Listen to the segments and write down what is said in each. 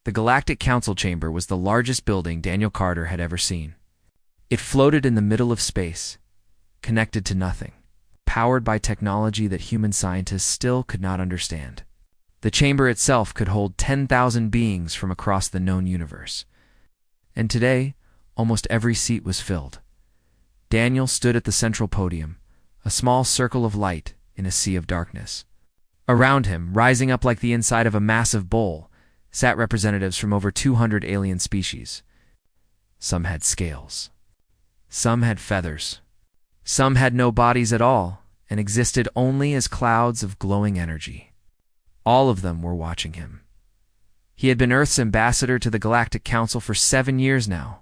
The Galactic Council Chamber was the largest building Daniel Carter had ever seen. It floated in the middle of space, connected to nothing, powered by technology that human scientists still could not understand. The chamber itself could hold 10,000 beings from across the known universe. And today, almost every seat was filled. Daniel stood at the central podium, a small circle of light in a sea of darkness. Around him, rising up like the inside of a massive bowl, sat representatives from over 200 alien species. Some had scales. Some had feathers. Some had no bodies at all and existed only as clouds of glowing energy. All of them were watching him. He had been Earth's ambassador to the Galactic Council for 7 years now.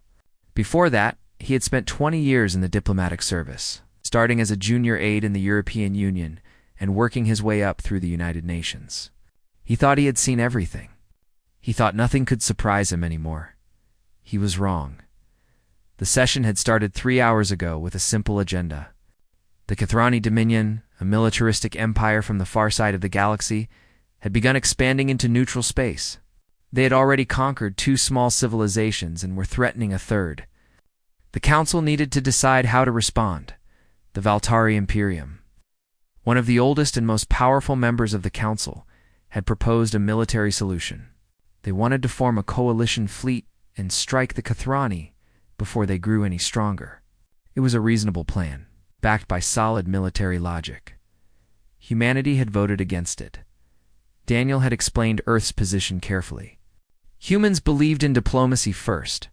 Before that, he had spent 20 years in the diplomatic service, starting as a junior aide in the European Union and working his way up through the United Nations. He thought he had seen everything. He thought nothing could surprise him anymore. He was wrong. The session had started 3 hours ago with a simple agenda. The Kathrani Dominion, a militaristic empire from the far side of the galaxy, had begun expanding into neutral space. They had already conquered 2 small civilizations and were threatening a third. The Council needed to decide how to respond. The Valtari Imperium, one of the oldest and most powerful members of the Council, had proposed a military solution. They wanted to form a coalition fleet and strike the Kathrani before they grew any stronger. It was a reasonable plan, backed by solid military logic. Humanity had voted against it. Daniel had explained Earth's position carefully. Humans believed in diplomacy first.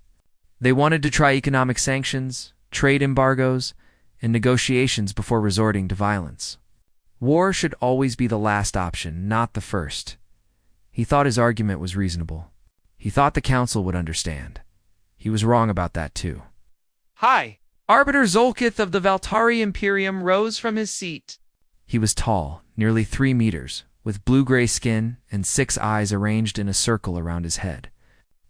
They wanted to try economic sanctions, trade embargoes, and negotiations before resorting to violence. War should always be the last option, not the first. He thought his argument was reasonable. He thought the Council would understand. He was wrong about that too. Hi! Arbiter Zolkith of the Valtari Imperium rose from his seat. He was tall, nearly 3 meters, with blue-gray skin and 6 eyes arranged in a circle around his head.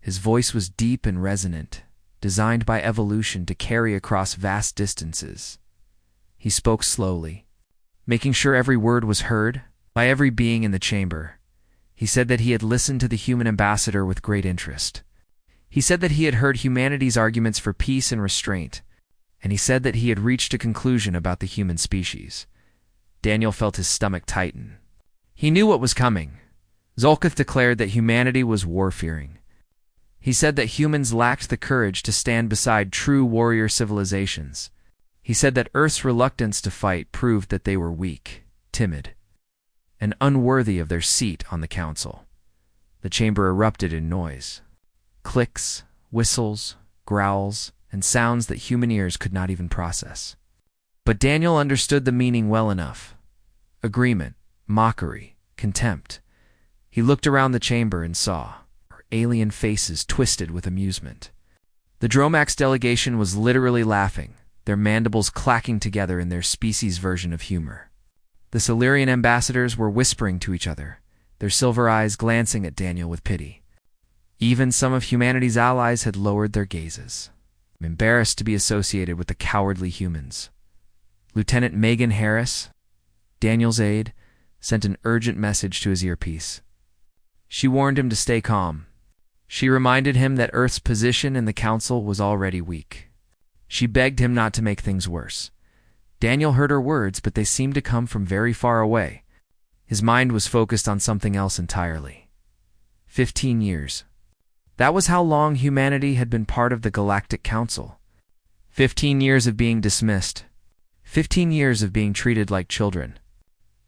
His voice was deep and resonant, designed by evolution to carry across vast distances. He spoke slowly, making sure every word was heard by every being in the chamber. He said that he had listened to the human ambassador with great interest. He said that he had heard humanity's arguments for peace and restraint, and he said that he had reached a conclusion about the human species. Daniel felt his stomach tighten. He knew what was coming. Zolkith declared that humanity was war-fearing. He said that humans lacked the courage to stand beside true warrior civilizations. He said that Earth's reluctance to fight proved that they were weak, timid, and unworthy of their seat on the Council. The chamber erupted in noise. Clicks, whistles, growls, and sounds that human ears could not even process. But Daniel understood the meaning well enough. Agreement, mockery, contempt. He looked around the chamber and saw alien faces twisted with amusement. The Dromax delegation was literally laughing, their mandibles clacking together in their species' version of humor. The Silurian ambassadors were whispering to each other, their silver eyes glancing at Daniel with pity. Even some of humanity's allies had lowered their gazes, embarrassed to be associated with the cowardly humans. Lieutenant Megan Harris, Daniel's aide, sent an urgent message to his earpiece. She warned him to stay calm. She reminded him that Earth's position in the Council was already weak. She begged him not to make things worse. Daniel heard her words, but they seemed to come from very far away. His mind was focused on something else entirely. 15 years. That was how long humanity had been part of the Galactic Council. 15 years of being dismissed. 15 years of being treated like children.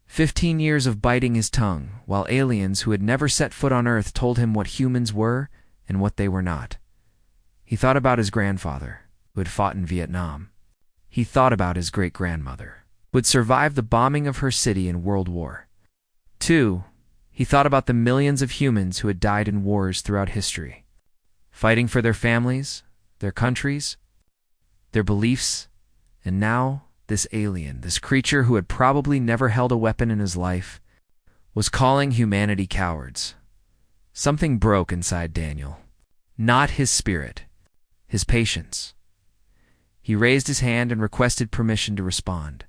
15 years of biting his tongue, while aliens who had never set foot on Earth told him what humans were and what they were not. He thought about his grandfather, who had fought in Vietnam. He thought about his great-grandmother, who had survived the bombing of her city in World War II. He thought about the millions of humans who had died in wars throughout history, fighting for their families, their countries, their beliefs, and now this alien, this creature who had probably never held a weapon in his life, was calling humanity cowards. Something broke inside Daniel. Not his spirit, his patience. He raised his hand and requested permission to respond.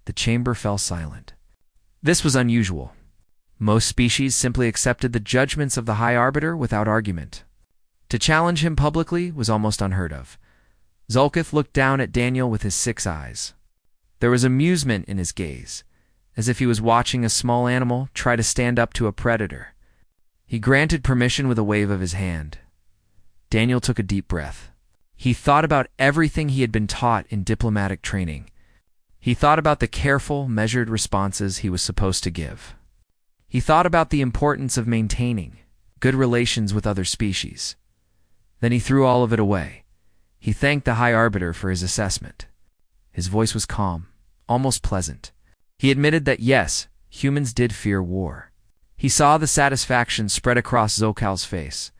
The chamber fell silent. This was unusual. Most species simply accepted the judgments of the High Arbiter without argument. To challenge him publicly was almost unheard of. Zolkith looked down at Daniel with his 6 eyes. There was amusement in his gaze, as if he was watching a small animal try to stand up to a predator. He granted permission with a wave of his hand. Daniel took a deep breath. He thought about everything he had been taught in diplomatic training. He thought about the careful, measured responses he was supposed to give. He thought about the importance of maintaining good relations with other species. Then he threw all of it away. He thanked the High Arbiter for his assessment. His voice was calm, almost pleasant. He admitted that yes, humans did fear war. He saw the satisfaction spread across Zokal's face,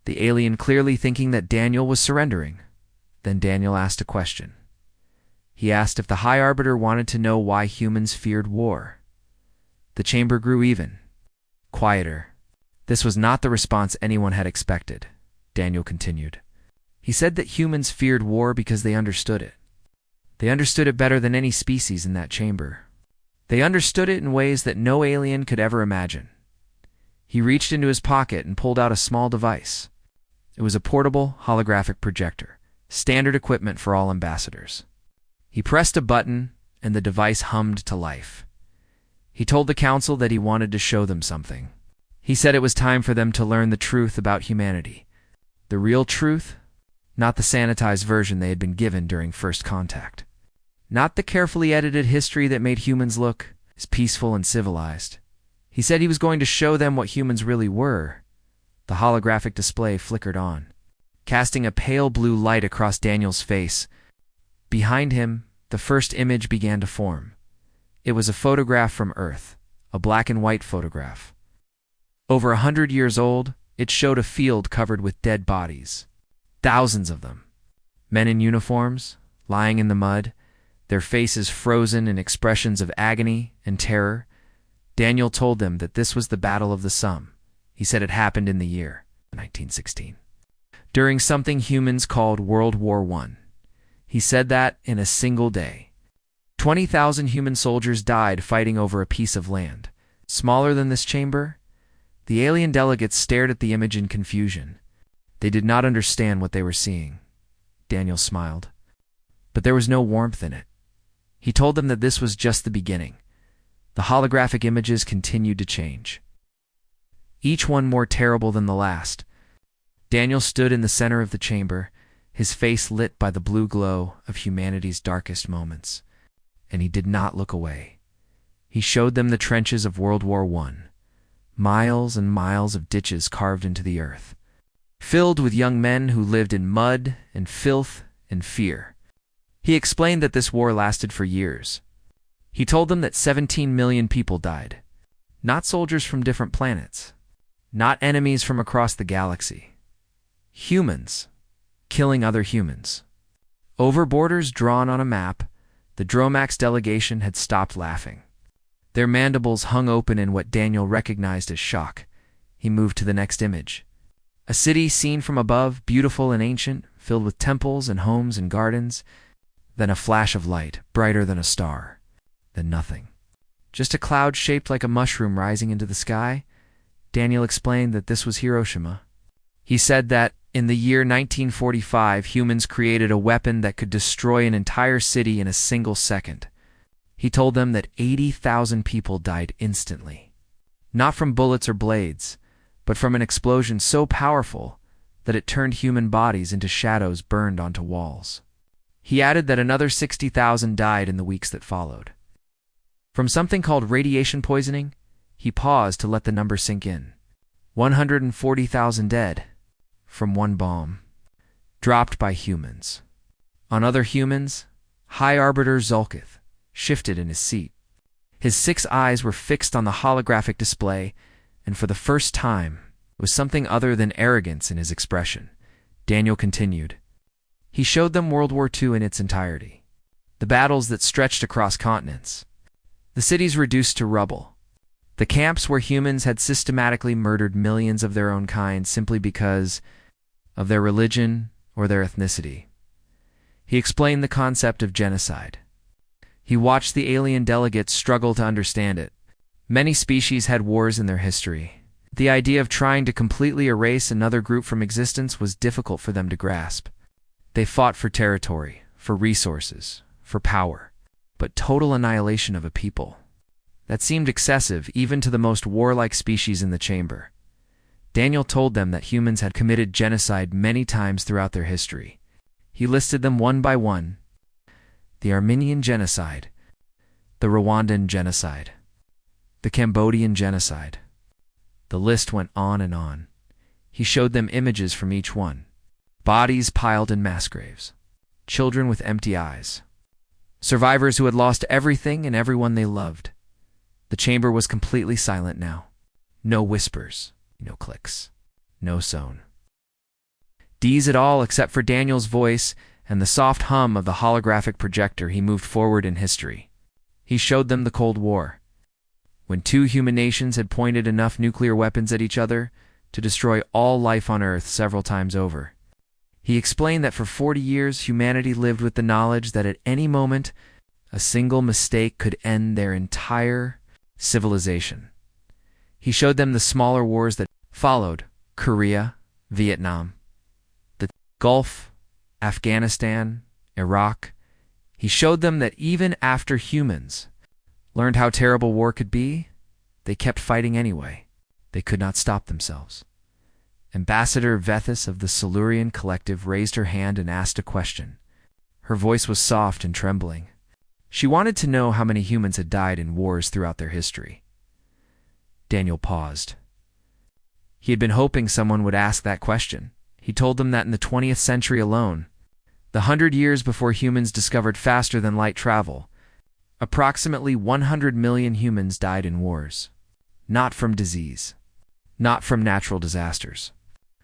the alien clearly thinking that Daniel was surrendering. Then Daniel asked a question. He asked if the High Arbiter wanted to know why humans feared war. The chamber grew even, quieter. This was not the response anyone had expected, Daniel continued. He said that humans feared war because they understood it. They understood it better than any species in that chamber. They understood it in ways that no alien could ever imagine. He reached into his pocket and pulled out a small device. It was a portable, holographic projector, standard equipment for all ambassadors. He pressed a button, and the device hummed to life. He told the council that he wanted to show them something. He said it was time for them to learn the truth about humanity. The real truth, not the sanitized version they had been given during first contact. Not the carefully edited history that made humans look as peaceful and civilized. He said he was going to show them what humans really were. The holographic display flickered on, casting a pale blue light across Daniel's face. Behind him, the first image began to form. It was a photograph from Earth, a black and white photograph. Over 100 years old, it showed a field covered with dead bodies. Thousands of them. Men in uniforms, lying in the mud, their faces frozen in expressions of agony and terror. Daniel told them that this was the Battle of the Somme. He said it happened in the year 1916, during something humans called World War I. He said that in a single day, 20,000 human soldiers died fighting over a piece of land. Smaller than this chamber, the alien delegates stared at the image in confusion. They did not understand what they were seeing. Daniel smiled. But there was no warmth in it. He told them that this was just the beginning. The holographic images continued to change, each one more terrible than the last. Daniel stood in the center of the chamber, his face lit by the blue glow of humanity's darkest moments. And he did not look away. He showed them the trenches of World War I, miles and miles of ditches carved into the earth, filled with young men who lived in mud and filth and fear. He explained that this war lasted for years. He told them that 17 million people died, not soldiers from different planets, not enemies from across the galaxy. Humans, killing other humans. Over borders drawn on a map, the Dromax delegation had stopped laughing. Their mandibles hung open in what Daniel recognized as shock. He moved to the next image. A city seen from above, beautiful and ancient, filled with temples and homes and gardens. Then a flash of light, brighter than a star. Then nothing. Just a cloud shaped like a mushroom rising into the sky. Daniel explained that this was Hiroshima. He said that, in the year 1945, humans created a weapon that could destroy an entire city in a single second. He told them that 80,000 people died instantly. Not from bullets or blades, but from an explosion so powerful that it turned human bodies into shadows burned onto walls. He added that another 60,000 died in the weeks that followed. From something called radiation poisoning, he paused to let the number sink in. 140,000 dead. From one bomb, dropped by humans. On other humans, High Arbiter Zolkith shifted in his seat. His 6 eyes were fixed on the holographic display, and for the first time, there was something other than arrogance in his expression. Daniel continued. He showed them World War II in its entirety. The battles that stretched across continents. The cities reduced to rubble. The camps where humans had systematically murdered millions of their own kind simply because of their religion or their ethnicity. He explained the concept of genocide. He watched the alien delegates struggle to understand it. Many species had wars in their history. The idea of trying to completely erase another group from existence was difficult for them to grasp. They fought for territory, for resources, for power, but total annihilation of a people. That seemed excessive even to the most warlike species in the chamber. Daniel told them that humans had committed genocide many times throughout their history. He listed them one by one: the Armenian genocide, the Rwandan genocide, the Cambodian genocide. The list went on and on. He showed them images from each one: bodies piled in mass graves, children with empty eyes, survivors who had lost everything and everyone they loved. The chamber was completely silent now. No whispers, no clicks, no zone. D's at all except for Daniel's voice and the soft hum of the holographic projector. He moved forward in history. He showed them the Cold War, when two human nations had pointed enough nuclear weapons at each other to destroy all life on Earth several times over. He explained that for 40 years humanity lived with the knowledge that at any moment a single mistake could end their entire civilization. He showed them the smaller wars that followed: Korea, Vietnam, the Gulf, Afghanistan, Iraq. He showed them that even after humans learned how terrible war could be, they kept fighting anyway. They could not stop themselves. Ambassador Vethis of the Silurian Collective raised her hand and asked a question. Her voice was soft and trembling. She wanted to know how many humans had died in wars throughout their history. Daniel paused. He had been hoping someone would ask that question. He told them that in the 20th century alone, the 100 years before humans discovered faster-than-light travel, approximately 100 million humans died in wars. Not from disease, not from natural disasters,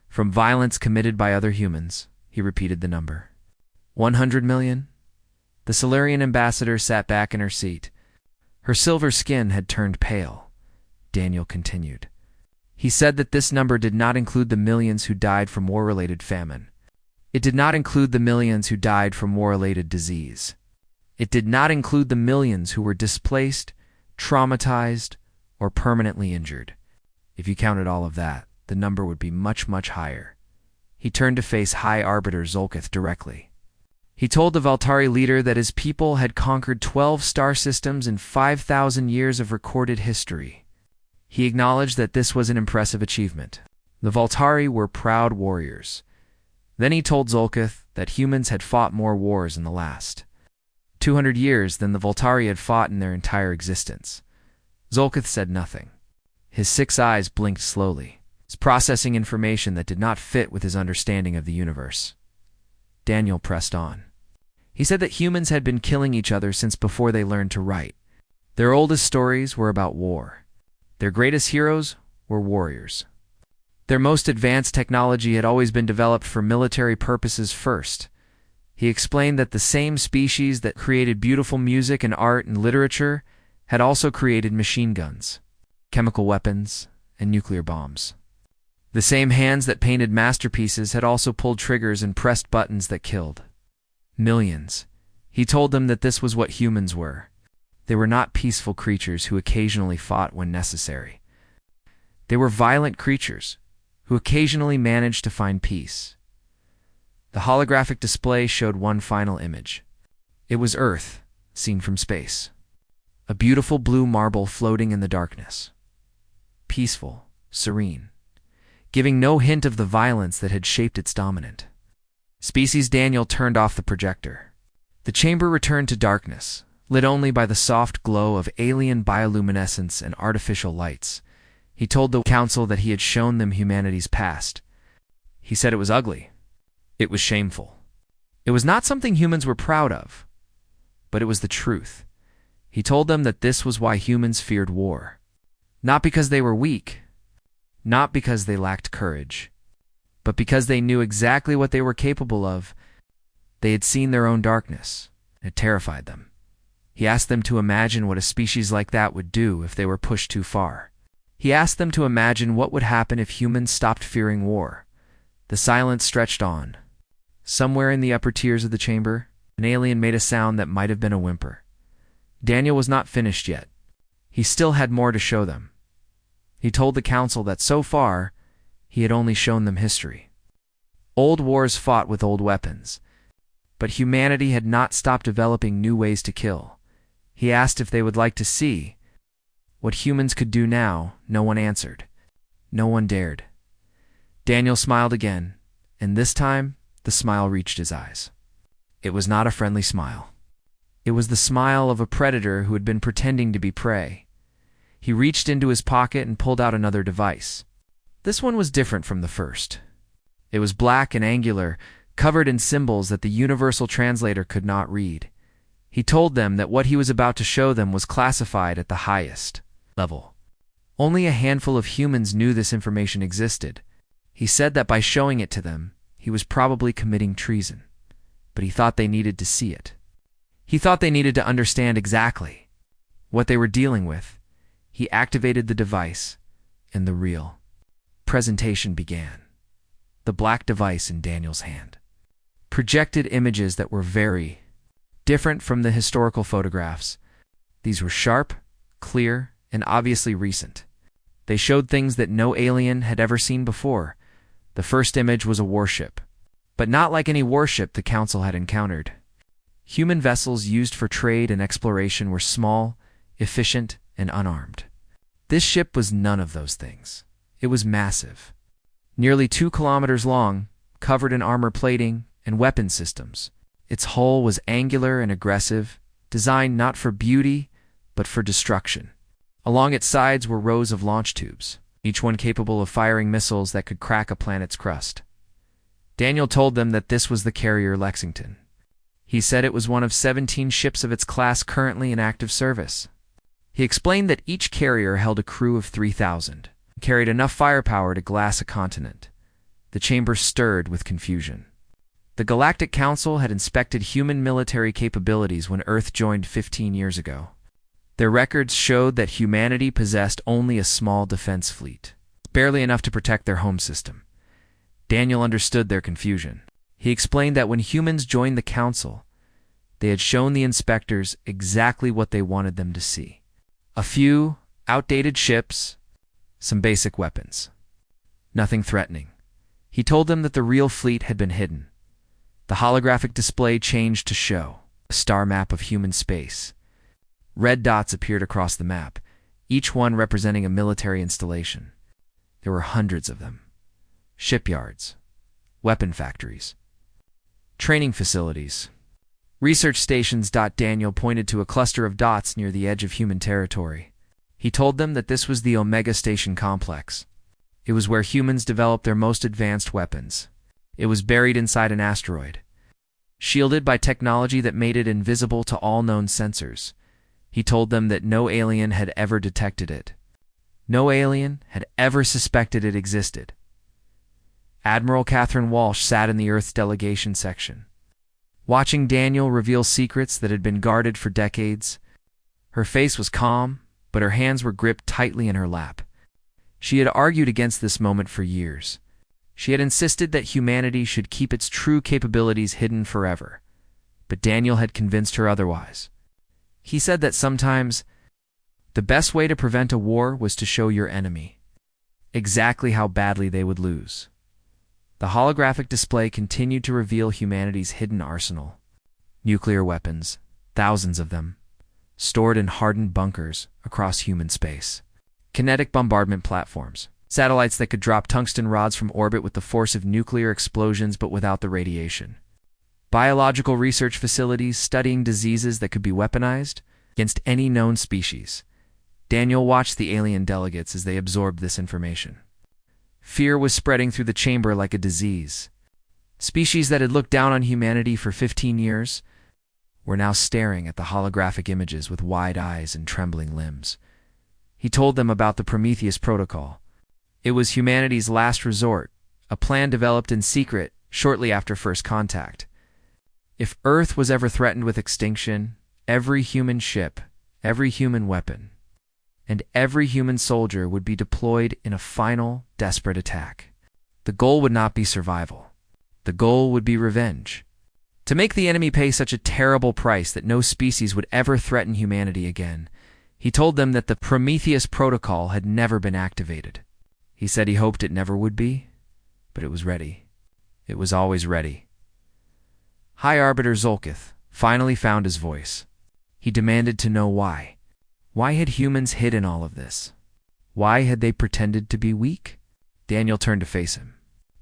from violence committed by other humans. He repeated the number. 100 million? The Silurian ambassador sat back in her seat. Her silver skin had turned pale. Daniel continued. He said that this number did not include the millions who died from war-related famine. It did not include the millions who died from war-related disease. It did not include the millions who were displaced, traumatized, or permanently injured. If you counted all of that, the number would be much, much higher. He turned to face High Arbiter Zolkith directly. He told the Valtari leader that his people had conquered 12 star systems in 5,000 years of recorded history. He acknowledged that this was an impressive achievement. The Valtari were proud warriors. Then he told Zolkith that humans had fought more wars in the last 200 years than the Valtari had fought in their entire existence. Zolkith said nothing. His 6 eyes blinked slowly, processing information that did not fit with his understanding of the universe. Daniel pressed on. He said that humans had been killing each other since before they learned to write. Their oldest stories were about war. Their greatest heroes were warriors. Their most advanced technology had always been developed for military purposes first. He explained that the same species that created beautiful music and art and literature had also created machine guns, chemical weapons, and nuclear bombs. The same hands that painted masterpieces had also pulled triggers and pressed buttons that killed millions. He told them that this was what humans were. They were not peaceful creatures who occasionally fought when necessary. They were violent creatures who occasionally managed to find peace. The holographic display showed one final image. It was Earth, seen from space. A beautiful blue marble floating in the darkness. Peaceful, serene, giving no hint of the violence that had shaped its dominant. Species Daniel turned off the projector. The chamber returned to darkness, lit only by the soft glow of alien bioluminescence and artificial lights. He told the council that he had shown them humanity's past. He said it was ugly. It was shameful. It was not something humans were proud of, but it was the truth. He told them that this was why humans feared war. Not because they were weak, not because they lacked courage, but because they knew exactly what they were capable of. They had seen their own darkness. It terrified them. He asked them to imagine what a species like that would do if they were pushed too far. He asked them to imagine what would happen if humans stopped fearing war. The silence stretched on. Somewhere in the upper tiers of the chamber, an alien made a sound that might have been a whimper. Daniel was not finished yet. He still had more to show them. He told the council that so far, he had only shown them history. Old wars fought with old weapons, but humanity had not stopped developing new ways to kill. He asked if they would like to see what humans could do now. No one answered. No one dared. Daniel smiled again, and this time the smile reached his eyes. It was not a friendly smile. It was the smile of a predator who had been pretending to be prey. He reached into his pocket and pulled out another device. This one was different from the first. It was black and angular, covered in symbols that the universal translator could not read. He told them that what he was about to show them was classified at the highest level. Only a handful of humans knew this information existed. He said that by showing it to them, he was probably committing treason, but he thought they needed to see it. He thought they needed to understand exactly what they were dealing with. He activated the device, and the real presentation began. The black device in Daniel's hand projected images that were very different from the historical photographs. These were sharp, clear, and obviously recent. They showed things that no alien had ever seen before. The first image was a warship, but not like any warship the Council had encountered. Human vessels used for trade and exploration were small, efficient, and unarmed. This ship was none of those things. It was massive. Nearly 2 kilometers long, covered in armor plating and weapon systems. Its hull was angular and aggressive, designed not for beauty, but for destruction. Along its sides were rows of launch tubes, each one capable of firing missiles that could crack a planet's crust. Daniel told them that this was the carrier Lexington. He said it was one of 17 ships of its class currently in active service. He explained that each carrier held a crew of 3,000, and carried enough firepower to glass a continent. The chamber stirred with confusion. The Galactic Council had inspected human military capabilities when Earth joined 15 years ago. Their records showed that humanity possessed only a small defense fleet, barely enough to protect their home system. Daniel understood their confusion. He explained that when humans joined the Council, they had shown the inspectors exactly what they wanted them to see. A few outdated ships, some basic weapons. Nothing threatening. He told them that the real fleet had been hidden. The holographic display changed to show a star map of human space. Red dots appeared across the map, each one representing a military installation. There were hundreds of them. Shipyards, weapon factories, training facilities, research stations. Daniel pointed to a cluster of dots near the edge of human territory. He told them that this was the Omega Station Complex. It was where humans developed their most advanced weapons. It was buried inside an asteroid, shielded by technology that made it invisible to all known sensors. He told them that no alien had ever detected it. No alien had ever suspected it existed. Admiral Catherine Walsh sat in the Earth's delegation section, watching Daniel reveal secrets that had been guarded for decades. Her face was calm, but her hands were gripped tightly in her lap. She had argued against this moment for years. She had insisted that humanity should keep its true capabilities hidden forever, but Daniel had convinced her otherwise. He said that sometimes the best way to prevent a war was to show your enemy exactly how badly they would lose. The holographic display continued to reveal humanity's hidden arsenal. Nuclear weapons, thousands of them, stored in hardened bunkers across human space. Kinetic bombardment platforms, satellites that could drop tungsten rods from orbit with the force of nuclear explosions but without the radiation. Biological research facilities studying diseases that could be weaponized against any known species. Daniel watched the alien delegates as they absorbed this information. Fear was spreading through the chamber like a disease. Species that had looked down on humanity for 15 years were now staring at the holographic images with wide eyes and trembling limbs. He told them about the Prometheus Protocol. It was humanity's last resort, a plan developed in secret shortly after first contact. If Earth was ever threatened with extinction, every human ship, every human weapon, and every human soldier would be deployed in a final, desperate attack. The goal would not be survival. The goal would be revenge. To make the enemy pay such a terrible price that no species would ever threaten humanity again. He told them that the Prometheus Protocol had never been activated. He said he hoped it never would be, but it was ready. It was always ready. High Arbiter Zolkith finally found his voice. He demanded to know why. Why had humans hidden all of this? Why had they pretended to be weak? Daniel turned to face him.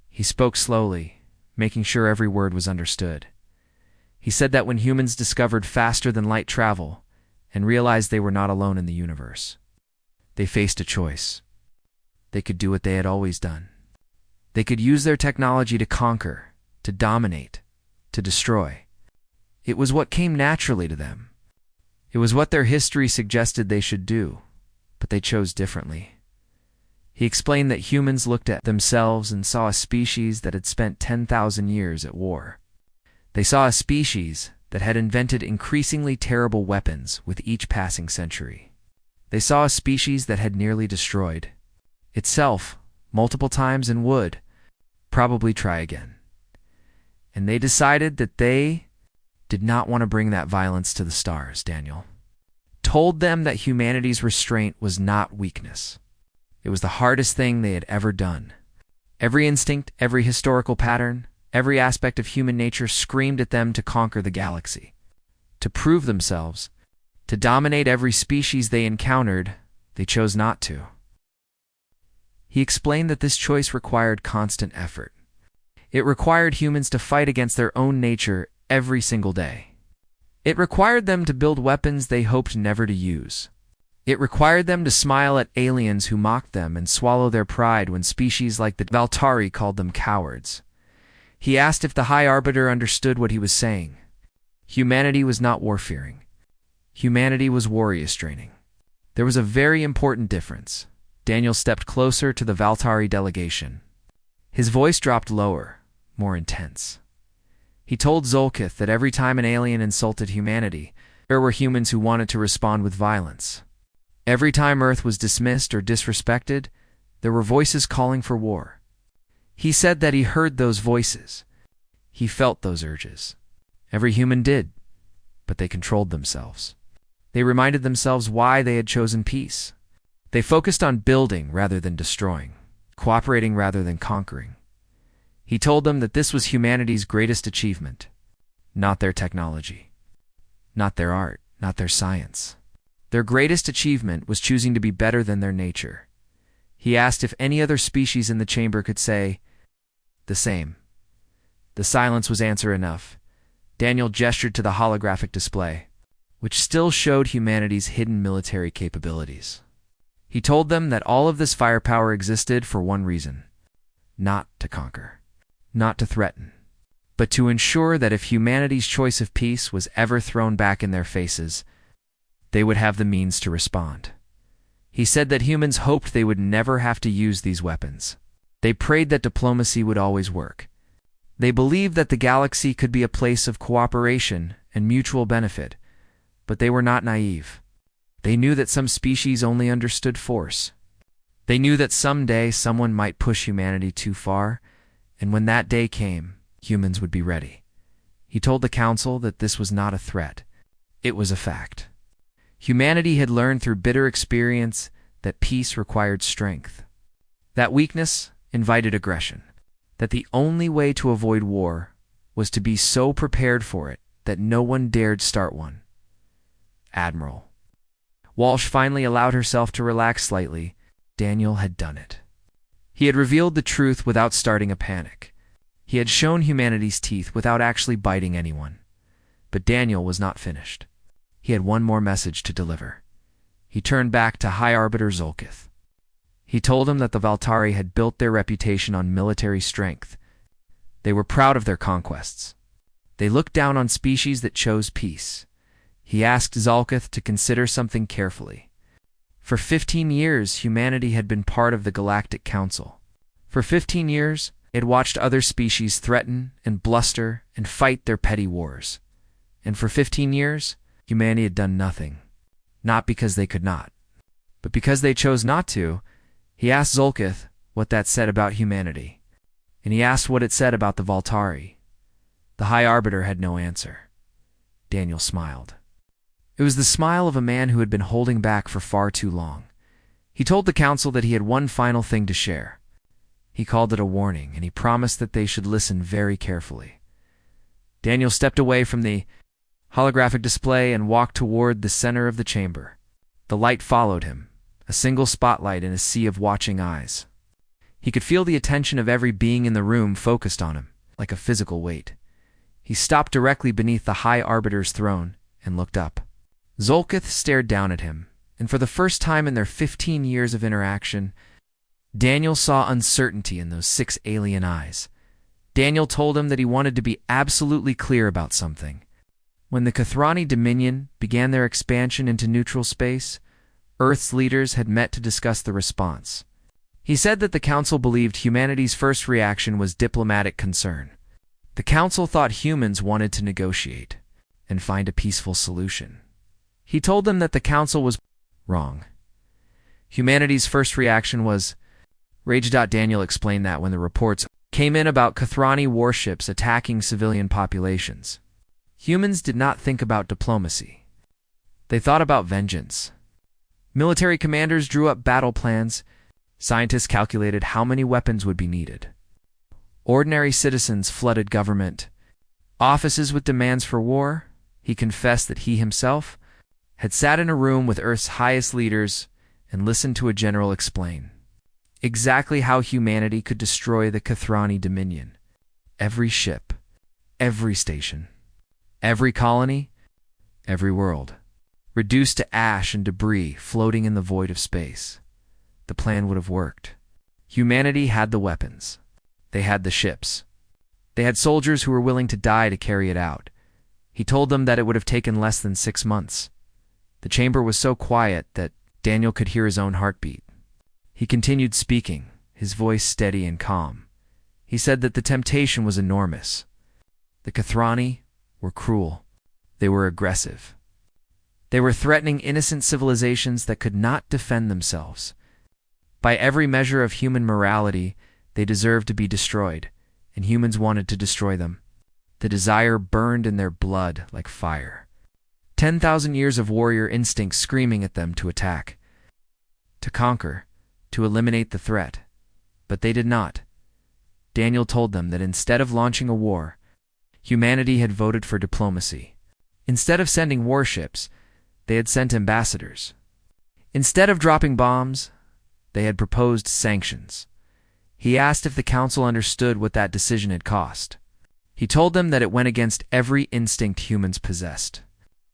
He spoke slowly, making sure every word was understood. He said that when humans discovered faster than light travel and realized they were not alone in the universe, they faced a choice. They could do what they had always done. They could use their technology to conquer, to dominate, to destroy. It was what came naturally to them. It was what their history suggested they should do, but they chose differently. He explained that humans looked at themselves and saw a species that had spent 10,000 years at war. They saw a species that had invented increasingly terrible weapons with each passing century. They saw a species that had nearly destroyed itself multiple times and would probably try again. And they decided that they did not want to bring that violence to the stars. Daniel told them that humanity's restraint was not weakness. It was the hardest thing they had ever done. Every instinct, every historical pattern, every aspect of human nature screamed at them to conquer the galaxy, to prove themselves, to dominate every species they encountered. They chose not to. He explained that this choice required constant effort. It required humans to fight against their own nature every single day. It required them to build weapons they hoped never to use. It required them to smile at aliens who mocked them and swallow their pride when species like the Valtari called them cowards. He asked if the High Arbiter understood what he was saying. Humanity was not war-fearing. Humanity was warrior-straining. There was a very important difference. Daniel stepped closer to the Valtari delegation. His voice dropped lower, more intense. He told Zolkith that every time an alien insulted humanity, there were humans who wanted to respond with violence. Every time Earth was dismissed or disrespected, there were voices calling for war. He said that he heard those voices. He felt those urges. Every human did, but they controlled themselves. They reminded themselves why they had chosen peace. They focused on building rather than destroying, cooperating rather than conquering. He told them that this was humanity's greatest achievement, not their technology, not their art, not their science. Their greatest achievement was choosing to be better than their nature. He asked if any other species in the chamber could say the same. The silence was answer enough. Daniel gestured to the holographic display, which still showed humanity's hidden military capabilities. He told them that all of this firepower existed for one reason: not to conquer, not to threaten, but to ensure that if humanity's choice of peace was ever thrown back in their faces, they would have the means to respond. He said that humans hoped they would never have to use these weapons. They prayed that diplomacy would always work. They believed that the galaxy could be a place of cooperation and mutual benefit, but they were not naive. They knew that some species only understood force. They knew that someday someone might push humanity too far, and when that day came, humans would be ready. He told the council that this was not a threat. It was a fact. Humanity had learned through bitter experience that peace required strength, that weakness invited aggression, that the only way to avoid war was to be so prepared for it that no one dared start one. Admiral Walsh finally allowed herself to relax slightly. Daniel had done it. He had revealed the truth without starting a panic. He had shown humanity's teeth without actually biting anyone. But Daniel was not finished. He had one more message to deliver. He turned back to High Arbiter Zolkith. He told him that the Valtari had built their reputation on military strength. They were proud of their conquests. They looked down on species that chose peace. He asked Zolkith to consider something carefully. For 15 years, humanity had been part of the Galactic Council. For 15 years, it watched other species threaten and bluster and fight their petty wars. And for 15 years, humanity had done nothing. Not because they could not, but because they chose not to. He asked Zolkith what that said about humanity, and he asked what it said about the Valtari. The High Arbiter had no answer. Daniel smiled. It was the smile of a man who had been holding back for far too long. He told the council that he had one final thing to share. He called it a warning, and he promised that they should listen very carefully. Daniel stepped away from the holographic display and walked toward the center of the chamber. The light followed him, a single spotlight in a sea of watching eyes. He could feel the attention of every being in the room focused on him, like a physical weight. He stopped directly beneath the High Arbiter's throne and looked up. Zolkith stared down at him, and for the first time in their 15 years of interaction, Daniel saw uncertainty in those 6 alien eyes. Daniel told him that he wanted to be absolutely clear about something. When the Kathrani Dominion began their expansion into neutral space, Earth's leaders had met to discuss the response. He said that the Council believed humanity's first reaction was diplomatic concern. The Council thought humans wanted to negotiate and find a peaceful solution. He told them that the Council was wrong. Humanity's first reaction was rage. Daniel explained that when the reports came in about Kathrani warships attacking civilian populations, humans did not think about diplomacy. They thought about vengeance. Military commanders drew up battle plans. Scientists calculated how many weapons would be needed. Ordinary citizens flooded government offices with demands for war. He confessed that he himself had sat in a room with Earth's highest leaders and listened to a general explain exactly how humanity could destroy the Kathrani Dominion. Every ship, every station, every colony, every world, reduced to ash and debris floating in the void of space. The plan would have worked. Humanity had the weapons. They had the ships. They had soldiers who were willing to die to carry it out. He told them that it would have taken less than 6 months. The chamber was so quiet that Daniel could hear his own heartbeat. He continued speaking, his voice steady and calm. He said that the temptation was enormous. The Kathrani were cruel. They were aggressive. They were threatening innocent civilizations that could not defend themselves. By every measure of human morality, they deserved to be destroyed, and humans wanted to destroy them. The desire burned in their blood like fire. 10,000 years of warrior instinct screaming at them to attack, to conquer, to eliminate the threat. But they did not. Daniel told them that instead of launching a war, humanity had voted for diplomacy. Instead of sending warships, they had sent ambassadors. Instead of dropping bombs, they had proposed sanctions. He asked if the council understood what that decision had cost. He told them that it went against every instinct humans possessed.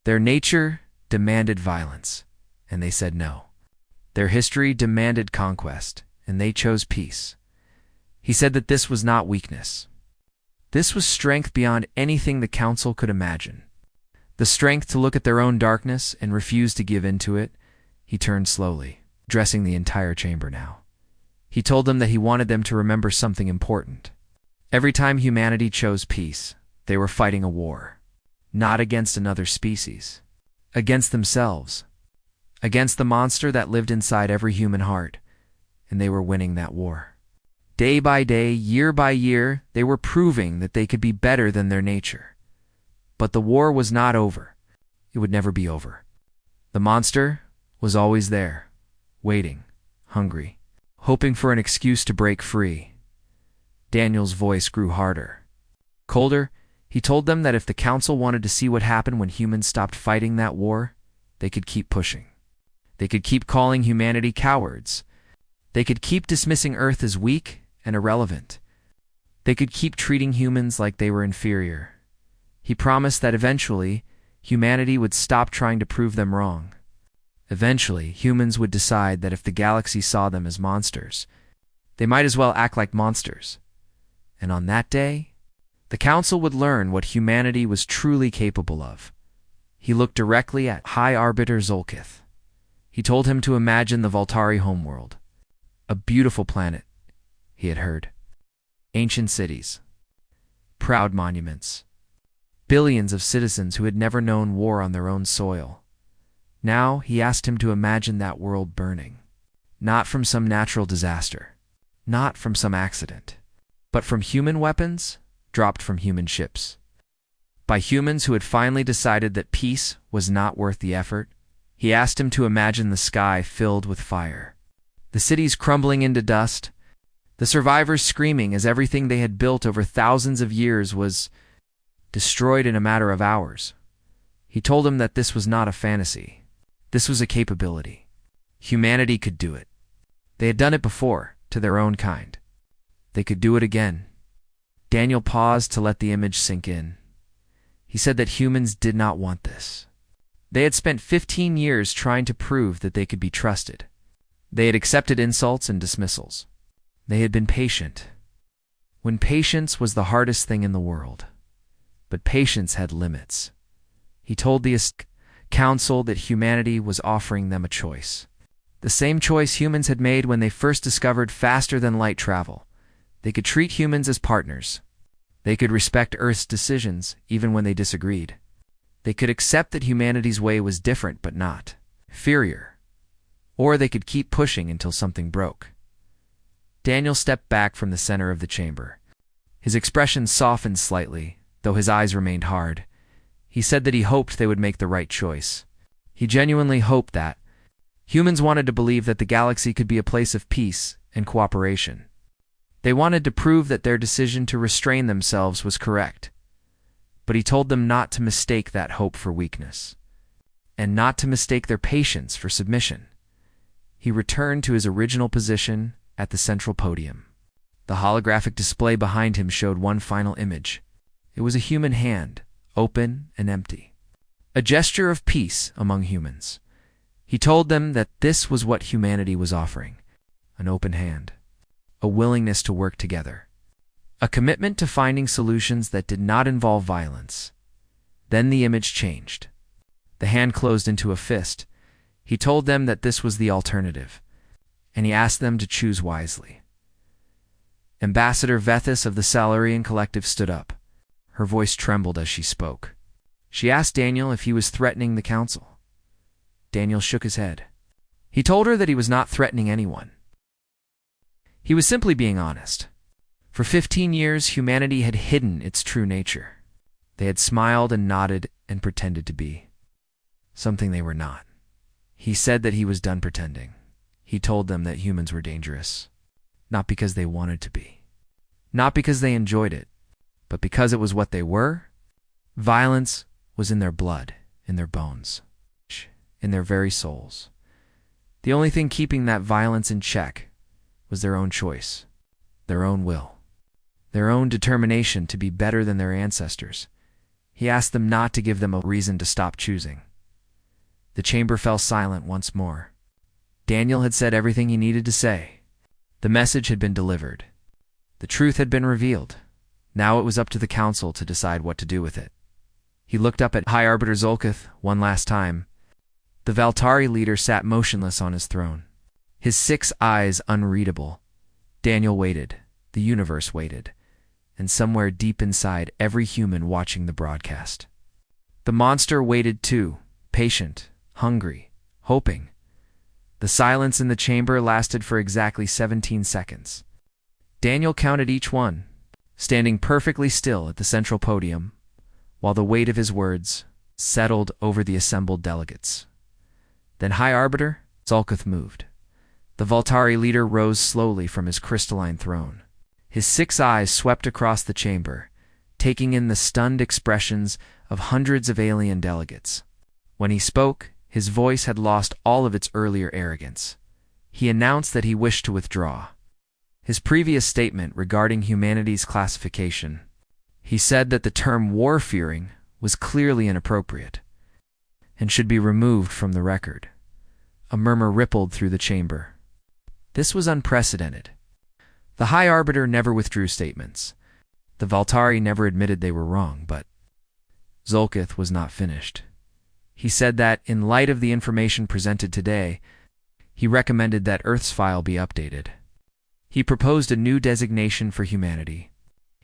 Their nature demanded violence, and they said no. Their history demanded conquest, and they chose peace. He said that this was not weakness. This was strength beyond anything the council could imagine. The strength to look at their own darkness and refuse to give in to it. He turned slowly, addressing the entire chamber now. He told them that he wanted them to remember something important. Every time humanity chose peace, they were fighting a war. Not against another species. Against themselves. Against the monster that lived inside every human heart. And they were winning that war. Day by day, year by year, they were proving that they could be better than their nature. But the war was not over. It would never be over. The monster was always there, waiting, hungry, hoping for an excuse to break free. Daniel's voice grew harder. Colder, he told them that if the council wanted to see what happened when humans stopped fighting that war, they could keep pushing. They could keep calling humanity cowards. They could keep dismissing Earth as weak and irrelevant. They could keep treating humans like they were inferior. He promised that eventually, humanity would stop trying to prove them wrong. Eventually, humans would decide that if the galaxy saw them as monsters, they might as well act like monsters. And on that day, the council would learn what humanity was truly capable of. He looked directly at High Arbiter Zolkith. He told him to imagine the Voltari homeworld. A beautiful planet, he had heard. Ancient cities. Proud monuments. Billions of citizens who had never known war on their own soil. Now he asked him to imagine that world burning. Not from some natural disaster. Not from some accident. But from human weapons dropped from human ships. by humans who had finally decided that peace was not worth the effort. He asked him to imagine the sky filled with fire, the cities crumbling into dust, the survivors screaming as everything they had built over thousands of years was destroyed in a matter of hours. He told him that this was not a fantasy. This was a capability. Humanity could do it. They had done it before, to their own kind. They could do it again. Daniel paused to let the image sink in. He said that humans did not want this. They had spent 15 years trying to prove that they could be trusted. They had accepted insults and dismissals. They had been patient, when patience was the hardest thing in the world. But patience had limits. He told the council that humanity was offering them a choice. The same choice humans had made when they first discovered faster-than-light travel. They could treat humans as partners. They could respect Earth's decisions, even when they disagreed. They could accept that humanity's way was different but not inferior. Or they could keep pushing until something broke. Daniel stepped back from the center of the chamber. His expression softened slightly, though his eyes remained hard. He said that he hoped they would make the right choice. He genuinely hoped that humans wanted to believe that the galaxy could be a place of peace and cooperation. They wanted to prove that their decision to restrain themselves was correct. But he told them not to mistake that hope for weakness, and not to mistake their patience for submission. He returned to his original position at the central podium. The holographic display behind him showed one final image. It was a human hand, open and empty. A gesture of peace among humans. He told them that this was what humanity was offering. An open hand. A willingness to work together. A commitment to finding solutions that did not involve violence. Then the image changed. The hand closed into a fist. He told them that this was the alternative, and he asked them to choose wisely. Ambassador Vethis of the Salarian Collective stood up. Her voice trembled as she spoke. She asked Daniel if he was threatening the council. Daniel shook his head. He told her that he was not threatening anyone. He was simply being honest. For 15 years, humanity had hidden its true nature. They had smiled and nodded and pretended to be something they were not. He said that he was done pretending. He told them that humans were dangerous, not because they wanted to be, not because they enjoyed it, but because it was what they were. Violence was in their blood, in their bones, in their very souls. The only thing keeping that violence in check was their own choice, their own will, their own determination to be better than their ancestors. He asked them not to give them a reason to stop choosing. The chamber fell silent once more. Daniel had said everything he needed to say. The message had been delivered. The truth had been revealed. Now it was up to the council to decide what to do with it. He looked up at High Arbiter Zolkith one last time. The Valtari leader sat motionless on his throne, his 6 eyes unreadable. Daniel waited. The universe waited. And somewhere deep inside every human watching the broadcast, the monster waited too, patient, hungry, hoping. The silence in the chamber lasted for exactly 17 seconds. Daniel counted each one, standing perfectly still at the central podium, while the weight of his words settled over the assembled delegates. Then High Arbiter Zolkith moved. The Valtari leader rose slowly from his crystalline throne. His 6 eyes swept across the chamber, taking in the stunned expressions of hundreds of alien delegates. When he spoke, his voice had lost all of its earlier arrogance. He announced that he wished to withdraw his previous statement regarding humanity's classification. He said that the term war-fearing was clearly inappropriate and should be removed from the record. A murmur rippled through the chamber. This was unprecedented. The High Arbiter never withdrew statements. The Valtari never admitted they were wrong, but Zolkith was not finished. He said that, in light of the information presented today, he recommended that Earth's file be updated. He proposed a new designation for humanity.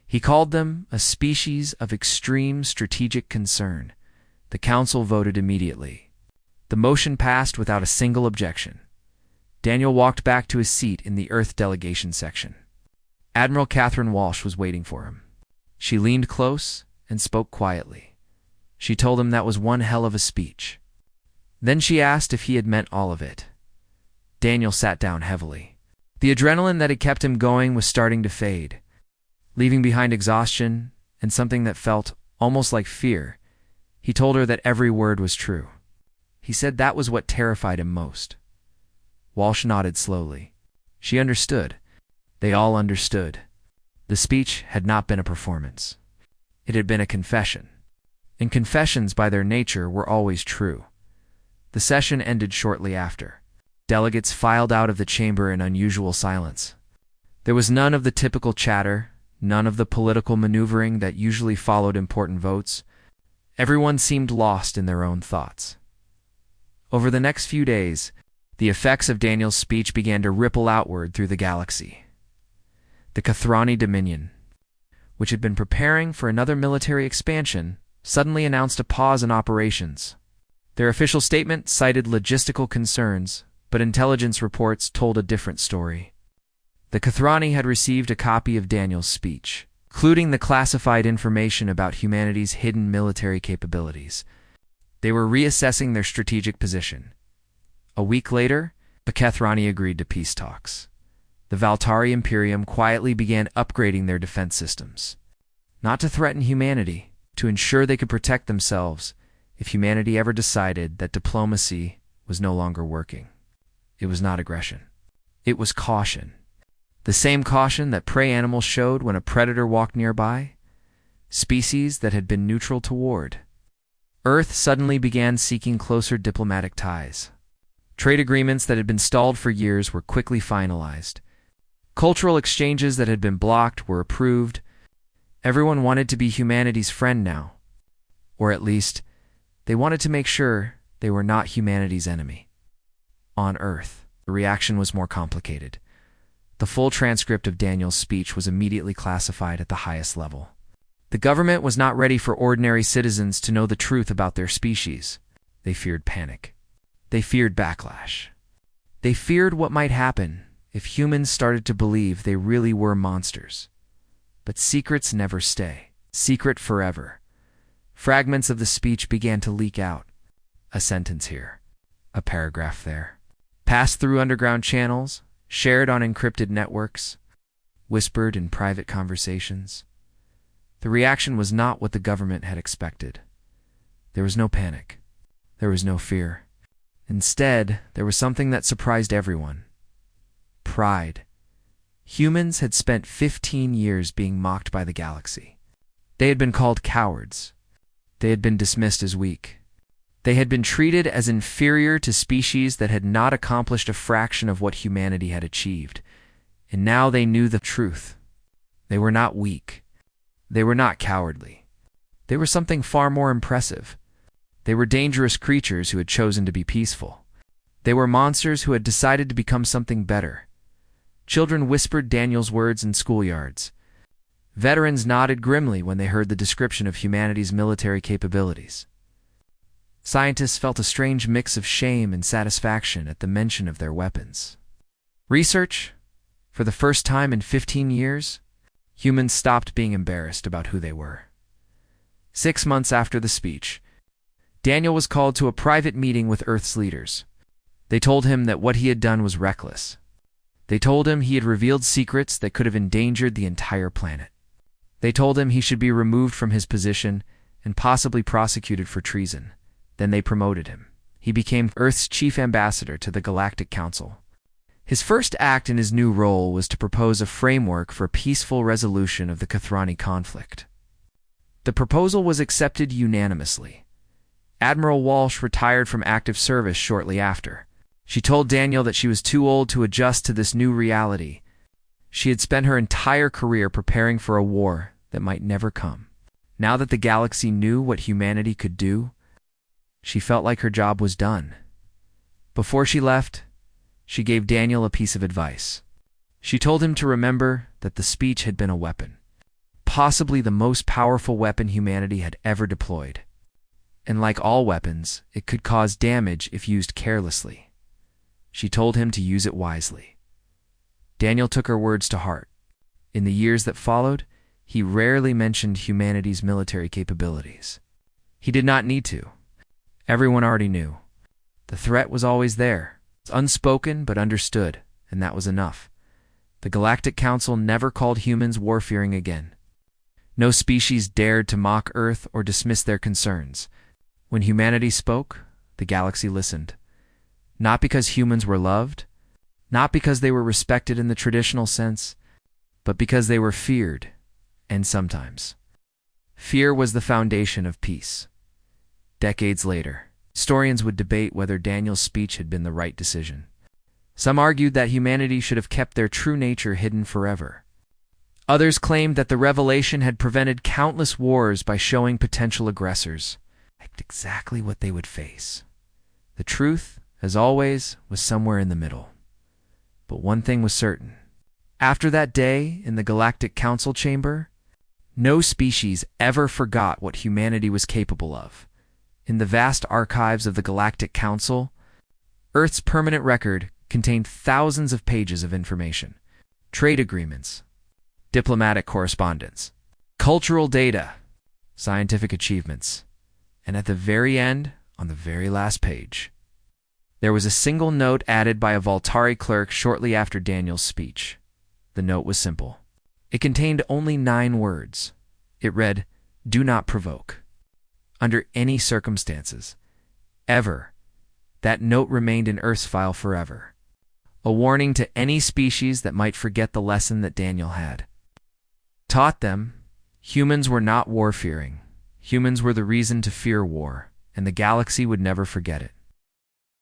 He called them a species of extreme strategic concern. The council voted immediately. The motion passed without a single objection. Daniel walked back to his seat in the Earth delegation section. Admiral Catherine Walsh was waiting for him. She leaned close and spoke quietly. She told him that was one hell of a speech. Then she asked if he had meant all of it. Daniel sat down heavily. The adrenaline that had kept him going was starting to fade, leaving behind exhaustion and something that felt almost like fear. He told her that every word was true. He said that was what terrified him most. Walsh nodded slowly. She understood. They all understood. The speech had not been a performance. It had been a confession. And confessions by their nature were always true. The session ended shortly after. Delegates filed out of the chamber in unusual silence. There was none of the typical chatter, none of the political maneuvering that usually followed important votes. Everyone seemed lost in their own thoughts. Over the next few days, the effects of Daniel's speech began to ripple outward through the galaxy. The Kathrani Dominion, which had been preparing for another military expansion, suddenly announced a pause in operations. Their official statement cited logistical concerns, but intelligence reports told a different story. The Kathrani had received a copy of Daniel's speech, including the classified information about humanity's hidden military capabilities. They were reassessing their strategic position. A week later, the Kathrani agreed to peace talks. The Valtari Imperium quietly began upgrading their defense systems, not to threaten humanity, to ensure they could protect themselves if humanity ever decided that diplomacy was no longer working. It was not aggression. It was caution. The same caution that prey animals showed when a predator walked nearby. Species that had been neutral toward. Earth suddenly began seeking closer diplomatic ties. Trade agreements that had been stalled for years were quickly finalized. Cultural exchanges that had been blocked were approved. Everyone wanted to be humanity's friend now. Or at least, they wanted to make sure they were not humanity's enemy. On Earth, the reaction was more complicated. The full transcript of Daniel's speech was immediately classified at the highest level. The government was not ready for ordinary citizens to know the truth about their species. They feared panic. They feared backlash. They feared what might happen if humans started to believe they really were monsters. But secrets never stay. Secret forever. Fragments of the speech began to leak out. A sentence here. A paragraph there. Passed through underground channels, shared on encrypted networks, whispered in private conversations. The reaction was not what the government had expected. There was no panic. There was no fear. Instead, there was something that surprised everyone. Pride. Humans had spent 15 years being mocked by the galaxy. They had been called cowards. They had been dismissed as weak. They had been treated as inferior to species that had not accomplished a fraction of what humanity had achieved. And now they knew the truth. They were not weak. They were not cowardly. They were something far more impressive. They were dangerous creatures who had chosen to be peaceful. They were monsters who had decided to become something better. Children whispered Daniel's words in schoolyards. Veterans nodded grimly when they heard the description of humanity's military capabilities. Scientists felt a strange mix of shame and satisfaction at the mention of their weapons. Research, for the first time in 15 years, humans stopped being embarrassed about who they were. 6 months after the speech, Daniel was called to a private meeting with Earth's leaders. They told him that what he had done was reckless. They told him he had revealed secrets that could have endangered the entire planet. They told him he should be removed from his position and possibly prosecuted for treason. Then they promoted him. He became Earth's chief ambassador to the Galactic Council. His first act in his new role was to propose a framework for peaceful resolution of the Kathrani conflict. The proposal was accepted unanimously. Admiral Walsh retired from active service shortly after. She told Daniel that she was too old to adjust to this new reality. She had spent her entire career preparing for a war that might never come. Now that the galaxy knew what humanity could do, she felt like her job was done. Before she left, she gave Daniel a piece of advice. She told him to remember that the speech had been a weapon, possibly the most powerful weapon humanity had ever deployed. And like all weapons, it could cause damage if used carelessly. She told him to use it wisely. Daniel took her words to heart. In the years that followed, he rarely mentioned humanity's military capabilities. He did not need to. Everyone already knew. The threat was always there. It's unspoken but understood, and that was enough. The Galactic Council never called humans war-fearing again. No species dared to mock Earth or dismiss their concerns. When humanity spoke, the galaxy listened. Not because humans were loved, not because they were respected in the traditional sense, but because they were feared, and sometimes. Fear was the foundation of peace. Decades later, historians would debate whether Daniel's speech had been the right decision. Some argued that humanity should have kept their true nature hidden forever. Others claimed that the revelation had prevented countless wars by showing potential aggressors exactly what they would face. The truth, as always, was somewhere in the middle. But one thing was certain. After that day in the Galactic Council chamber, no species ever forgot what humanity was capable of. In the vast archives of the Galactic Council, Earth's permanent record contained thousands of pages of information, trade agreements, diplomatic correspondence, cultural data, scientific achievements, and at the very end, on the very last page, there was a single note added by a Voltari clerk shortly after Daniel's speech. The note was simple. It contained only 9 words. It read, "Do not provoke." Under any circumstances, ever, that note remained in Earth's file forever. A warning to any species that might forget the lesson that Daniel had taught them. Humans were not war-fearing. Humans were the reason to fear war, and the galaxy would never forget it.